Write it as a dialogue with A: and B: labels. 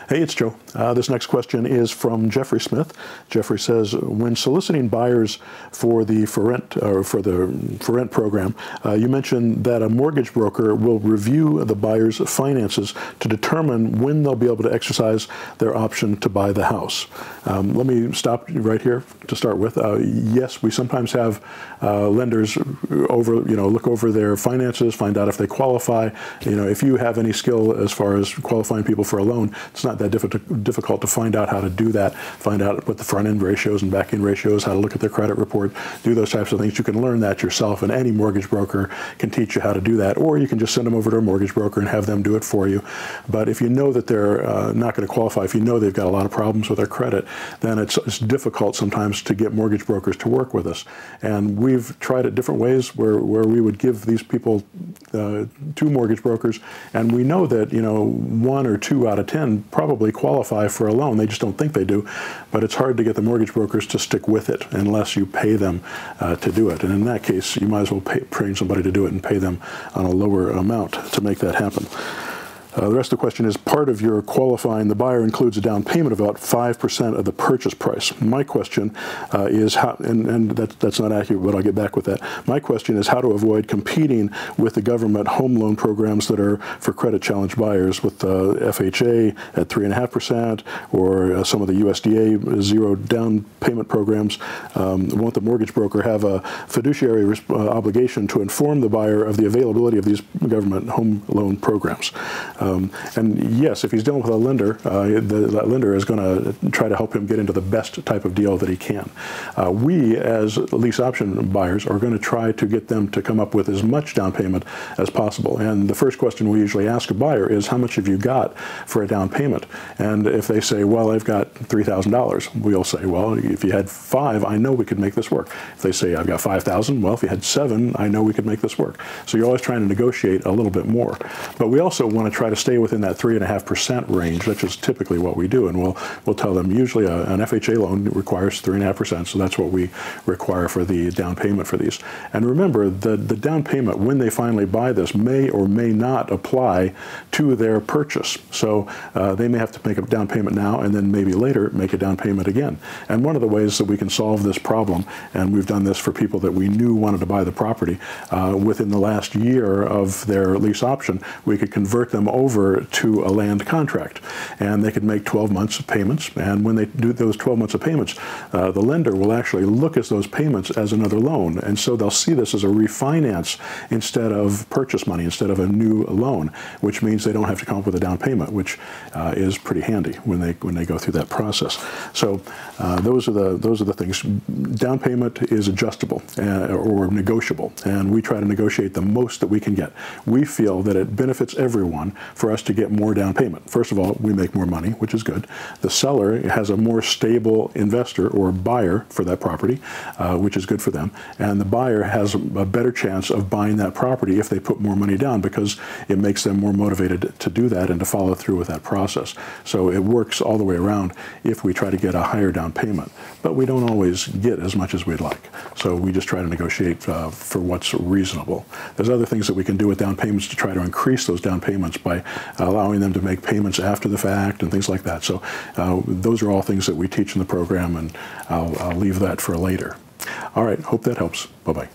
A: Hey, it's Joe. This next question is from Jeffrey Smith. Jeffrey says, when soliciting buyers for the for rent program, you mentioned that a mortgage broker will review the buyer's finances to determine when they'll be able to exercise their option to buy the house. Let me stop right here to start with. Yes, we sometimes have lenders look over their finances, find out if they qualify. If you have any skill as far as qualifying people for a loan, it's not that difficult to find out how to do that, find out what the front end ratios and back end ratios, how to look at their credit report, do those types of things. You can learn that yourself, and any mortgage broker can teach you how to do that, or you can just send them over to a mortgage broker and have them do it for you. But if you know that they're not going to qualify, if you know they've got a lot of problems with their credit, then it's difficult sometimes to get mortgage brokers to work with us. And we've tried it different ways where we would give these people to mortgage brokers, and we know that 1 or 2 out of 10 probably qualify for a loan. They just don't think they do, but it's hard to get the mortgage brokers to stick with it unless you pay them to do it. And in that case, you might as well train somebody to do it and pay them on a lower amount to make that happen. The rest of the question is, part of your qualifying the buyer includes a down payment of about 5% of the purchase price. My question is how, and that's not accurate, but I'll get back with that. My question is how to avoid competing with the government home loan programs that are for credit challenged buyers with FHA at 3.5% or some of the USDA zero down payment programs. Won't the mortgage broker have a fiduciary obligation to inform the buyer of the availability of these government home loan programs? And yes, if he's dealing with a lender, that lender is going to try to help him get into the best type of deal that he can. We, as lease option buyers, are going to try to get them to come up with as much down payment as possible. And the first question we usually ask a buyer is, how much have you got for a down payment? And if they say, well, I've got $3,000, we'll say, well, if you had 5, I know we could make this work. If they say, I've got 5,000, well, if you had 7, I know we could make this work. So you're always trying to negotiate a little bit more. But we also want to try to stay within that 3.5% range, which is typically what we do. And we'll tell them usually an FHA loan requires 3.5%, so that's what we require for the down payment for these. And remember, the down payment, when they finally buy this, may or may not apply to their purchase. So they may have to make a down payment now and then maybe later make a down payment again. And one of the ways that we can solve this problem, and we've done this for people that we knew wanted to buy the property, within the last year of their lease option, we could convert them over to a land contract, and they could make 12 months of payments. And when they do those 12 months of payments, the lender will actually look at those payments as another loan, and so they'll see this as a refinance instead of purchase money, instead of a new loan, which means they don't have to come up with a down payment, which is pretty handy when they go through that process. So those are the things. Down payment is adjustable or negotiable, and we try to negotiate the most that we can get. We feel that it benefits everyone for us to get more down payment. First of all, we make more money, which is good. The seller has a more stable investor or buyer for that property, which is good for them. And the buyer has a better chance of buying that property if they put more money down, because it makes them more motivated to do that and to follow through with that process. So it works all the way around if we try to get a higher down payment. But we don't always get as much as we'd like. So we just try to negotiate for what's reasonable. There's other things that we can do with down payments to try to increase those down payments by allowing them to make payments after the fact and things like that. So those are all things that we teach in the program, and I'll leave that for later. All right, hope that helps. Bye-bye.